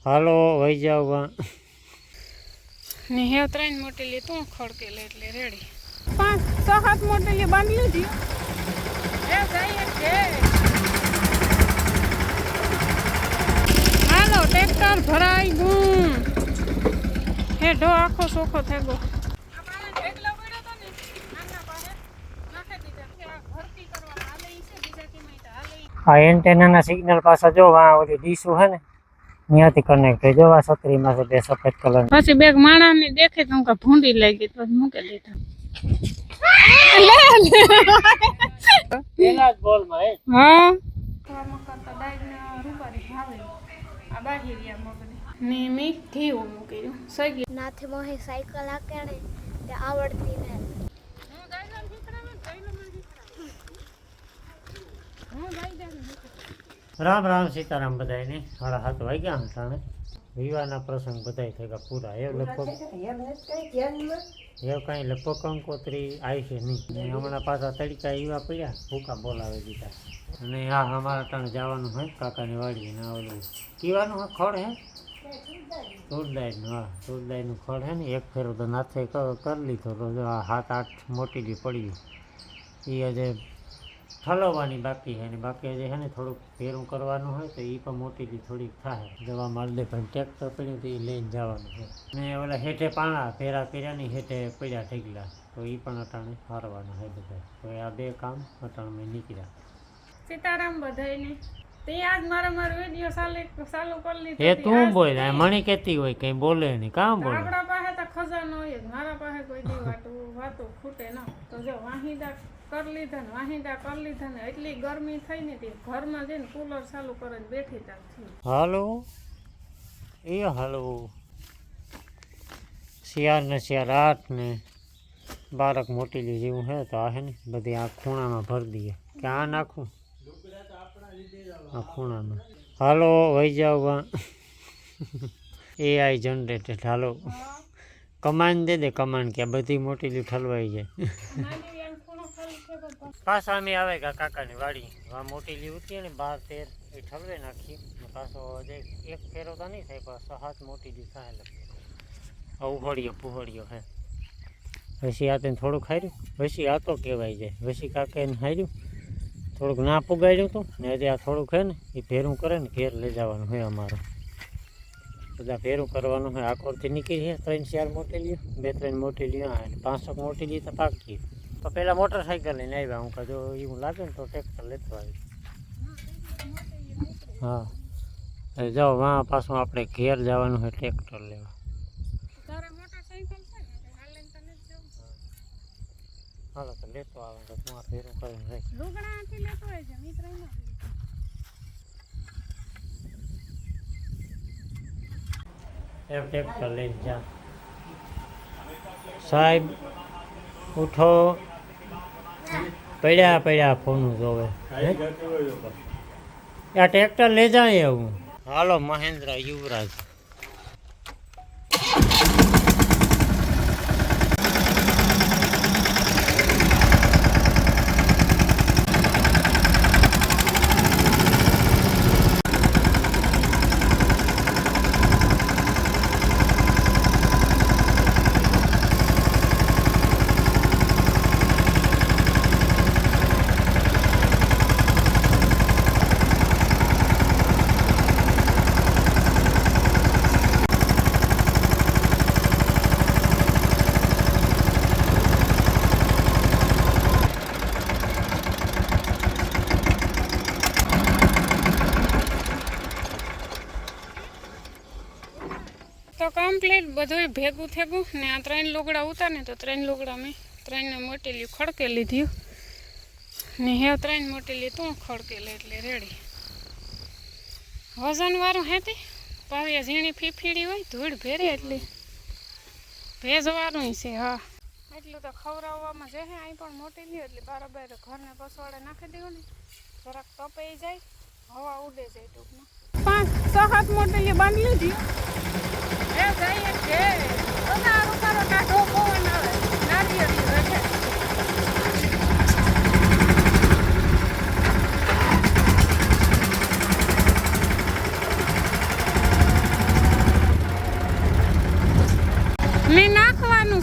હાલો વહી જાવ ને હેવ 3 મોટેલી તું ખડકેલે એટલે રેડી 5-6 મોટેલી બાંધી લીધી હે જાય છે હાલો ટ્રેક્ટર ભરાઈ ગયું હેડો આખો સોખો થઈ ગયો આ એન્ટેનાના સિગ્નલ પાછા જો આ ઓલી ડીશો હે ને ત્યાંથી કનેક્ટ થઈ જવા છત્રીમાં છે બે સફેદ કલર પછી બે માણસને દેખે તો કે ભૂંડી લાગી તો મૂકી દીધા પેલા જ બોલમાં હે હા કરતા ડાયના રૂપારી આવે આ બાહિરિયા મગની ને મી ઘી મૂકી દઉં સગી નાથે મોહે સાયકલ આકેણે તે આવડતી ને રામ રામ સીતારામ બધાને 7:30 વાગ્યા હટાણે વિવાહના પ્રસંગ બધાય થઈ ગયા પૂરા એ લગભગ કાંઈ લગભગ કંકોત્રી આવી છે નહીં ને હમણાં પાછા તડકા એવા પડ્યા ભૂકા બોલાવી દીધા અને આ અમારા ટાણે જવાનું હોય કાકાની વાડી ને ઓલું કીવાનું હોય ખડ હે તૂરદાયનું હા તૂરદાયનું ખડ હે ને એક ફેરો તો નાથે કરી લીધો તો જો આ 7-8 મોટીલી પડ્યું એ આજે ઠલવવાની બાકી છે ને બાકી જે છે ને થોડુંક ફેરું કરવાનું હોય તો એ પણ મોટીલી થોડીક થાય દવા મારી દે પણ ટ્રેક્ટર પડ્યું તો એ લઈને જવાનું છે ને ઓલા હેઠે પાણા ફેરા કર્યાની હેઠે પડ્યા ઠેકલા તો એ પણ અટાણે હારવાનું છે બધા તો આ બે કામ અટાણે મેં નીકળ્યા સીતારામ બધાયને તે આજ મારો વિડિયો ચાલુ કરી લીધો એ તું બોલ મણી કેતી હોય કઈ બોલે નહીં કામ બોલે આપણા પાસે તો ખજાનો હોય મારા પાસે કોઈ દી વાતો ખૂટે ન તો જો વાહિદા કરી લીધા ને એટલી ગરમી થઈ ને તે ઘરમાં જઈને કુલર ચાલુ કરીને બેઠી તાર હાલો એ હાલો શિયાળ ને શિયાળ ને બાળક મોટીલી જેવું છે તો આ છે ને બધી આ ખૂણામાં ભરી દઈએ કે આ નાખું આ ખૂણામાં હાલો વહી જાવ AI જનરેટેડ હાલો કમાન્ડ દે કમાન્ડ કે બધી મોટીલી ઠલવાઈ જાય પાછા અમે આવે કાકાની વાડી આ મોટીલી ઉતરી ને 12-13 એ ઠલવે નાખી પાછો એક ફેરો તો નહીં થાય પાછો 7 મોટીલી થાય ઉહળ્યો હે પછી આ તેને થોડુંક હાર્યું પછી આ તો કહેવાય જાય પછી કાકાને હાર્યું થોડુંક ના પુગાડ્યું હતું ને હજી આ થોડુંક હે ને એ ભેરું કરે ને ઘેર લઈ જવાનું હોય અમારે બધા ભેરું કરવાનું હોય આખોરથી નીકળી છે 3-4 મોટેલીઓ 2-3 મોટેલીઓ હા એટલે 500 મોટેલી તો પાકી તો પહેલાં મોટરસાઇકલ લઈને આવ્યા હું જો એવું લાગે ને તો ટ્રેક્ટર લેતો આવી હા જાઓ વાં પાછું આપણે ઘેર જવાનું હોય ટ્રેક્ટર લેવા હાલો તો લેતો આવે તો તું આ ફેરું કરીને રાખ લુગડાથી લેતો હોય છે મિત્ર એમ ટ્રેક્ટર લઈને જા સાહેબ ઉઠો પડ્યા ફોન જોવે આ ટ્રેક્ટર લઈ જાય એવું હાલો મહેન્દ્ર યુવરાજ તો કમ્પ્લીટ બધું ભેગું થેગું ને આ 3 લુગડા ઉતાર ને તો 3 લુગડા મેં 3 મોટેલી ખડકે લીધી ને હેવ 3 મોટેલી તું ખડકેલે એટલે રેડી વજનવાળું હેતી પાવિયા ઝીણી ફીફીડી હોય ધૂળ ભેરે એટલી ભેજવાળું છે હા એટલું તો ખવડાવવામાં જશે અહીં પણ મોટેલી એટલે બરાબર ઘરને પસવાડે નાખી દેવું ને જરાક તપાઈ જાય હવા ઉડે જાય ટૂંકમાં 5-6 મોટેલી બાંધી લીધી એ જાય છે તો તારું તારો કાઢો પવન આવે નારિયેળી રહે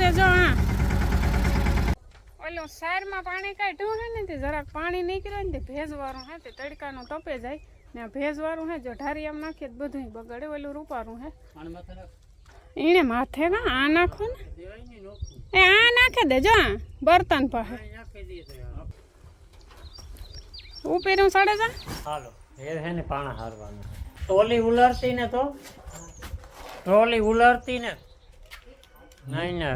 છે જો હા ઓલું સારમાં પાણી કાઢ્યું હે ને તે જરાક પાણી નીકળ્યું ને તે ભેજવાળું હે તે તડકાનું ટપે જાય ને આ ભેજવાળું હે જો ઢારી આમ નાખીએ તો બધું બગડે ઓલું રૂપારું હે એને માથે ના આ નાખો ને એ આ નાખી દેજો આ બર્તન પાસે ઉપેરું સડે જા હાલો એ છે ને પાણા હારવાનું ટોલી ઉલરતી ને તો ટ્રોલી ઉલરતી ને નહીં ને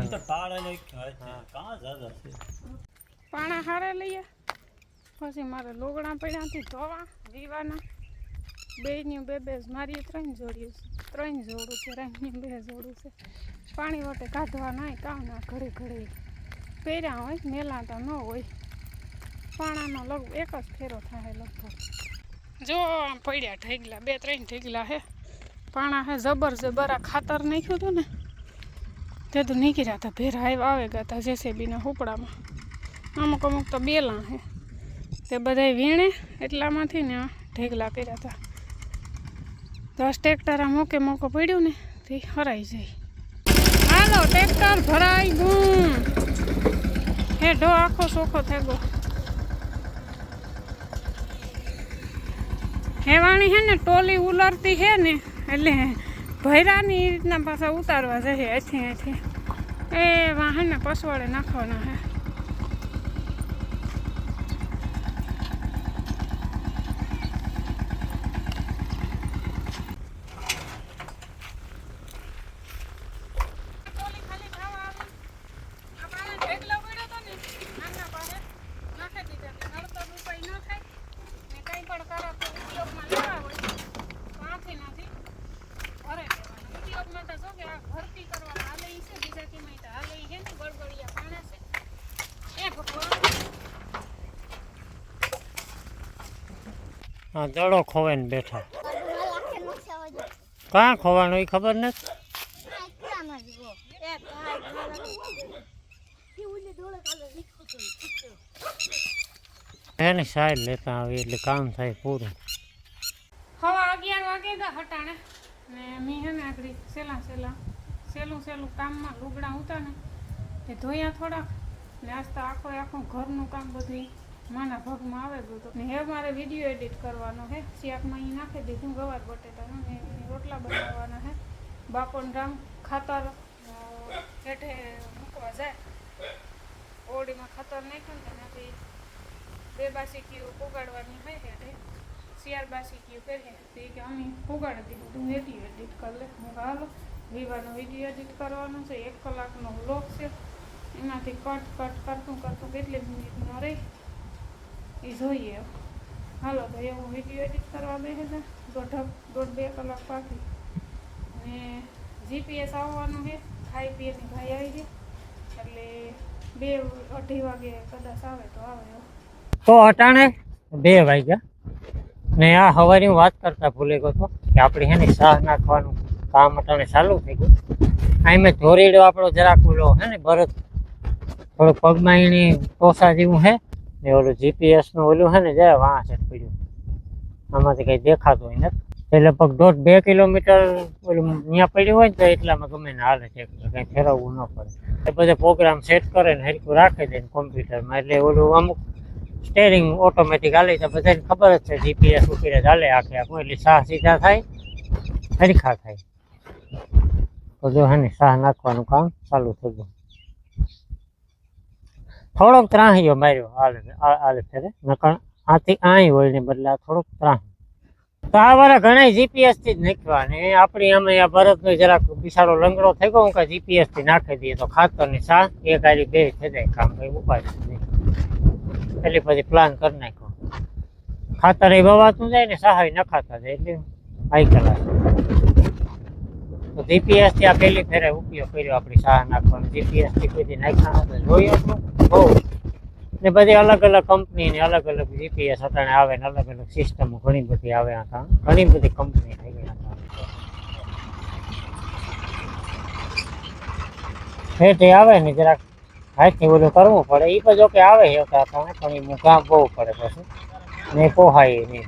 પાણા હારે લઈએ પછી મારે લોગડા પડ્યાથી ધોવા દીવાના બેની બે મારી ત્રણ જોડ્યું છે ત્રણ જોડું છે રામની બે જોડું છે પાણી વટે કાઢવા નાય કામ ના ઘડી ઘડી પહેર્યા હોય મેલાતા ન હોય પાણાનો લગભગ એક જ ફેરો થાય લગભગ જો આમ પડ્યા ઢેગલા બે ત્રણ ઢેગલા હે પાણા હે જબર છે બરા ખાતર નાખ્યું હતું ને તે તો નીકળ્યા હતા ભેરા આવે ગયા હતા જેસીબીના હુપડામાં અમુક અમુક તો બેલા હે તે બધા વીણે એટલામાંથી ને ઢેગલા કર્યા હતા 10 ટ્રેક્ટર આ મોકો પડ્યું ને તે હરાઈ જાય હાલો ટ્રેક્ટર ભરાઈ ગયું હેઠો આખો સોખો થઈ ગયો હેવાણી હે ને ટોલી ઉલરતી હે ને એટલે ભૈરાની રીતના પાછા ઉતારવા જશે અહીંથી એ વાહન ને પસવાડે નાખવાના હે હા દડો ખોવાઈને બેઠા કાં ખોવાનું એ ખબર નથી એની સાઈડ લેતા આવી એટલે કામ થાય પૂરું હવા 11 વાગે ગયા હટાણે ને મી હે ને આગળ સેલું કામમાં લુગડા ઉતા ને તે ધોયા થોડાક ને આજ તો આખું ઘરનું કામ બધું માના ભાગમાં આવે ગયું ને હવે મારે વિડીયો એડિટ કરવાનો હે શાકમાં અહીં નાખી દીધું ગવાર બટેટાનું ને રોટલા બનાવવાના હે બાપોને રામ ખાતર હેઠે મૂકવા જાય ઓડીમાં ખાતર નાખ્યું ને એનાથી 2 બાસીકીઓ ઉગાડવાની હોય હેઠે 4 બાસીકીઓ કરીએ તો કે અમે ઉગાડી દીધું તું વિડીયો એડિટ કરી લે હું હાલો વિવાનો વિડીયો એડિટ કરવાનો છે 1 કલાકનો વ્લોગ છે એમાંથી કટ કરતું કેટલી મિનિટનો રહી એ જોઈએ હાલો તો એવું વિડીયો એડિટ કરવા બેસે છે 1.5-2 કલાક બાકી ને જીપીએસ આવવાનું છે ખાઈ પીએની ભાઈ આવી છે એટલે 2-2:30 વાગે કદાચ આવે તો આવે તો અટાણે 2 વાગ્યા ને આ હવારી વાત કરતા ભૂલી ગયો હતો કે આપણે હે ને શાહ નાખવાનું કામ અટાણે ચાલુ થઈ ગયું અહીં મેં ધોરીડો આપણો જરાક ઓલો હે ને ભરત થોડો પગમાં એની ટોસા જેવું હે ને ઓલું જીપીએસનું ઓલું હે ને જરા વાંસેટ પડ્યું આમાંથી કંઈ દેખાતું હોય નથી એટલે લગભગ 1.5-2 કિલોમીટર ઓલું ત્યાં પડ્યું હોય ને તો એટલામાં ગમે ને હાલે છે કંઈ ફેરવવું ન પડે એ બધા પ્રોગ્રામ સેટ કરે ને હરખું રાખી દે ને કોમ્પ્યુટરમાં એટલે ઓલું અમુક સ્ટેરિંગ ઓટોમેટિક હાલે તો બધાને ખબર જ છે જીપીએસ ઉપીરે ચાલે આખું એટલે શાહ સીધા થાય હરખા થાય તો જો હે ને શાહ નાખવાનું કામ ચાલુ થઈ ગયું થોડોક ત્રાહીયો માર્યો આલે ફેરે નકર આથી આઈ હોય ને બદલે થોડોક ત્રાહ તો આ વાળા ઘણા જીપીએસ થી જ નાખવા ને આપણી અમે આ ભરતનો જરાક બિસાડો લંગડો થઈ ગયો કે જીપીએસ થી નાખી દઈએ તો ખાતર ની શાહ એક હારી 2 થઈ જાય કામ કઈ ઉપાય નહીં એટલે પછી પ્લાન કરી નાખ્યો ખાતર એ વવાતું જાય ને સહાય નખાતા જાય એટલે હાઈ કલાક તો જીપીએસ થી આ પહેલી ફેરે ઉપયોગ કર્યો આપણી શાહ નાખવાનો જીપીએસ થી કોઈ નાખ્યા જોયો બહુ ને બધી અલગ અલગ કંપની ને અલગ અલગ જીપીએસ અટાણે આવે ને અલગ અલગ સિસ્ટમો ઘણી બધી આવે આ ઘણી બધી કંપની થઈ ગઈ હેઠે આવે ને જરાક હાથથી ઓલું કરવું પડે એ પણ જો કે આવે છે પણ એ કામ બહુ પડે પછી ને પોહાય નહીં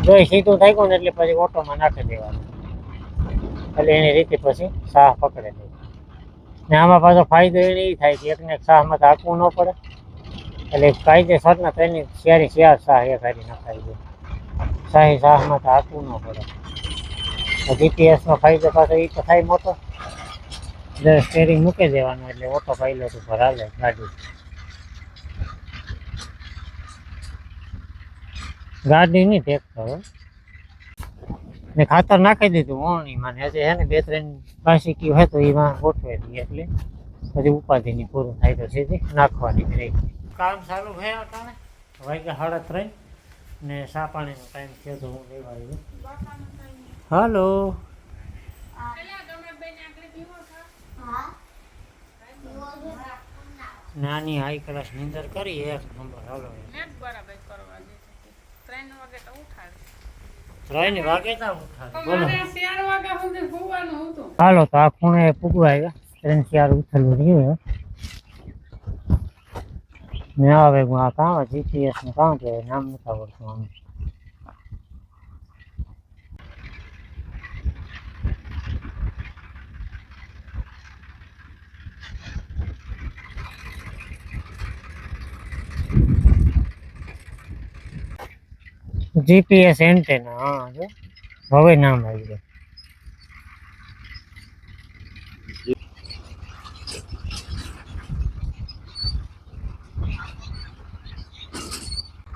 જો સીધું થઈ ગયું ને એટલે પછી ઓટોમાં નાખી દેવાનું એટલે એની રીતે પછી સાહ પકડે છે. ને આમાં પાછો ફાયદો એને એ થાય કે એકને એક સાહમાં હાંકવું ન પડે, એટલે કાયદેસરના તેની શિયારી શિયાર સાહ એ કાઢી નખાય છે. શાહી સાહમાં તો હાંકવું ન પડે. જીપીએસનો ફાયદો પાછો એ તો થાય મોટો, જ્યારે સ્ટેરિંગ મૂકી દેવાનું એટલે ઓટો પાયલોટ ઉપર હાલે ગાડી. ગાડી નહીં ટ્રેક્ટર ને ખાતર નાખી દીધું ઓણીમાં ને હજી હે ને 2-3 બાસી હોય તો એમાં ગોઠવે દઈએ એટલે પછી ઉપાધિની પૂરું થાય તો સીધી નાખવાની જ રહી. કામ ચાલુ છે અટાણે વાગ્યા 3:30 ને ચા પાણીનો ટાઈમ થયો તો હું લેવા આવ્યો. હાલો નાની હાઈ ક્લાસ નીંદર કરી 1 નંબર. હાલો 3 વાગે તો ઉઠાડે બોલો. હાલો તો આ ખૂણે પૂગવા આવ્યા 3-4 ઉઠેલું રહ્યું ને હવે હું આ કામ જીપીએસ નું કામ કે નામ નથી આવડતું આમ. જીપીએસ એન્ટેના હા જો હવે નામ આવી ગયું.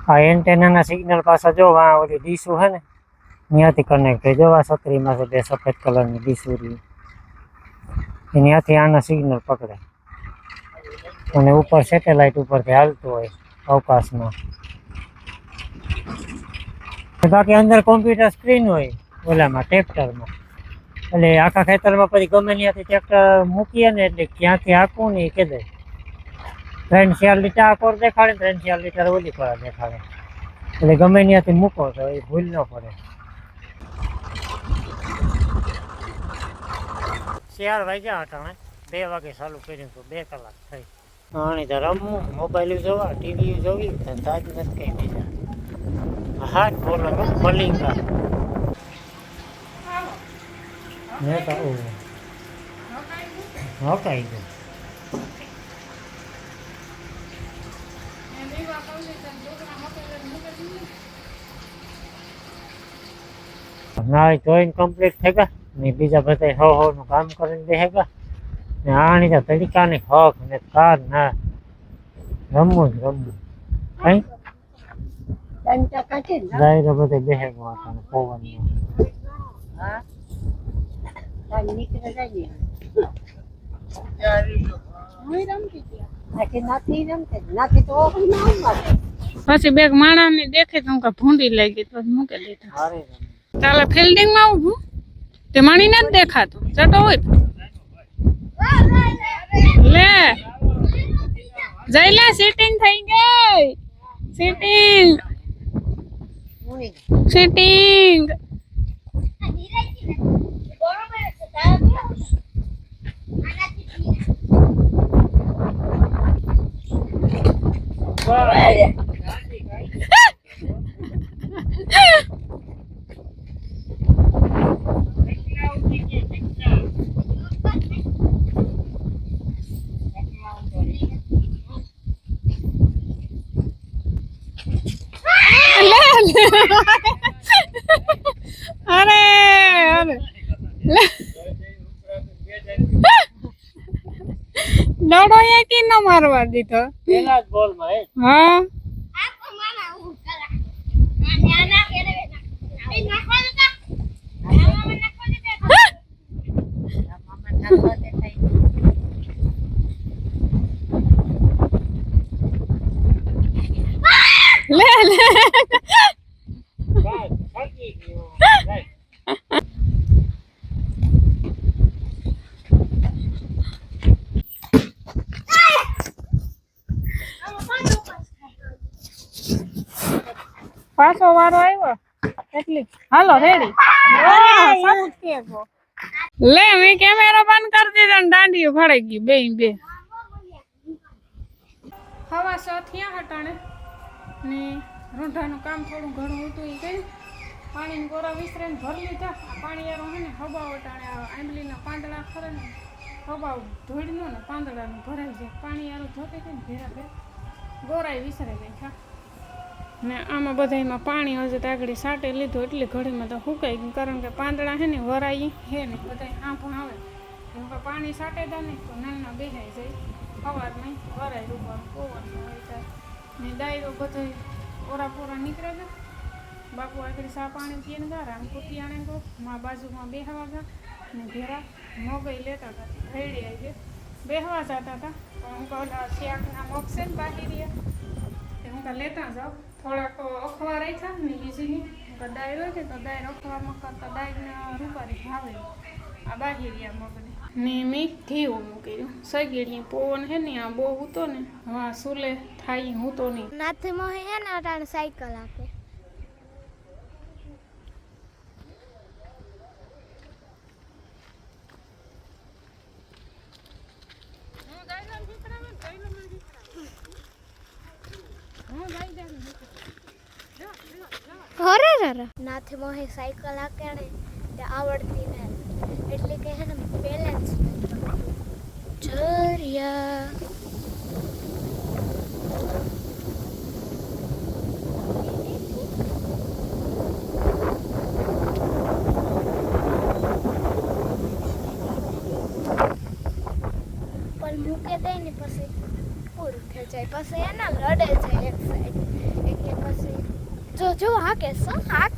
આ એન્ટેનાના સિગ્નલ પાછા જો આ ઓલી ડીશું છે ને ત્યાંથી કનેક્ટ થઈ. જો આ છત્રીમાં છે 2 સફેદ કલરની ડીશું રહી ત્યાંથી આના સિગ્નલ પકડે અને ઉપર સેટેલાઇટ ઉપરથી હાલતું હોય અવકાશમાં. બાકી અંદર કોમ્પ્યુટર સ્ક્રીન હોય ઓલામાં ટ્રેક્ટરમાં, એટલે આખા ખેતરમાં પછી ગમે ત્યાંથી ટ્રેક્ટર મૂકીએ ને એટલે ક્યાંથી હાંકવું ને એ કહી દે. 3-4 લીટર આ કોર દેખાડે, 3-4 લીટર ઓલી કોર દેખાડે, એટલે ગમે ત્યાંથી મૂકો તો એ ભૂલ ન પડે. 4 વાગ્યા અટાણે 2 વાગે ચાલુ કર્યું તો 2 કલાક થઈ. આણી તો રમવું, મોબાઈલ જોવા, ટીવી જોવી, તાજ નથી કઈ બીજા. હાથ બોલો મલિંગા ને તો હકાઈ ગયું. ના જોઈન કમ્પ્લીટ થઈ ગયા ને બીજા બધા નું કામ કરીને બેસે ગયા ને આણી તો તરીકાની હક ને કાર ના રમવું જ રમવું. કઈ જાય બધે બેસે ગયા પવનમાં. પછી બે માણસ ને દેખે તો ભૂંડી લાગી તો મૂકી દીધા. ચાલે ફિલ્ડિંગ માં આવું તે માણી ને જ દેખાતું ચટો હોય લે જઈ લે. સીટિંગ થઈ ગઈ, સીટિંગ સીટિંગ. અરે અરે દડો એકી ન મારવા દીધો પેલા જ બોલમાં હા. લે લે પાછો વારો આવ્યો એટલી. હાલો રેડી. લે મેં કેમેરો બંધ કરી દીધો ને દાંડીઓ ફળાઈ ગઈ બે. હવા 6 થયા હટાણે ને રોંઢાનું કામ થોડું ઘણું હતું એ કર્યું પાણીની ગોરા વિસરીને ભરી લીધા. આ પાણીયારો હે ને હબાવ ટાણે આંબલીના પાંદડા ખરે ને હબાવ ધોળનો ને પાંદડાનું ભરાઈ જાય. પાણીયારો જોતી હતી ને ભેરા ભેરા ગોરાય વિસરે નાખ્યા. ને આમાં બધામાં પાણી હજુ તો આગળ સાટે લીધું એટલે ઘડીમાં તો સુકાઈ ગયું. કારણ કે પાંદડા હે ને વરાઈ હે ને બધા આંભણ આવે એમ કે પાણી સાટે દે ને તો નાના બેહાઈ જાય. સવારમાં વરાય રૂપારું પવન હોય જાય ને ડાયરો બધો ઓરા પોરા નીકળે છે. બાપુ આગળ સા પાણી પીને ગયા રામ કુટી આણે ગો માં બાજુમાં બેહવા ગયા ને ઘેરા મોગઈ લેતા હતા. રેડી આવી ગયા બેહવા જતા હતા પણ હું કહું શાકના મોગશે ને બાકી રહ્યા હું કાં લેતા જાઉં. થોડાક અખવા રાખ્યા ને બીજીની ડાયર હોય કે તો ડાયર અખવામાં કરતા ડાયરને રૂપારી ભાવે. આ બાકી રહ્યા મગને ને મેં ઘીવું મૂકી સગીડી પવન હે ને આ બહુ હૂતો ને હા સુલે થાય હૂતો નહીં. નાથી મોહે હે ને અટાણે સાયકલ આપે. અરે રે નાથી મોહે સાયકલ આકેણે તે આવડતી ને એટલે કે હે ને બેલેન્સ ચરિયા પણ મૂકે દે ને પછી પૂરું થઈ જાય. પછી એના લડે છે એક સાઈડ એટલે પછી જો હાકે શું હાક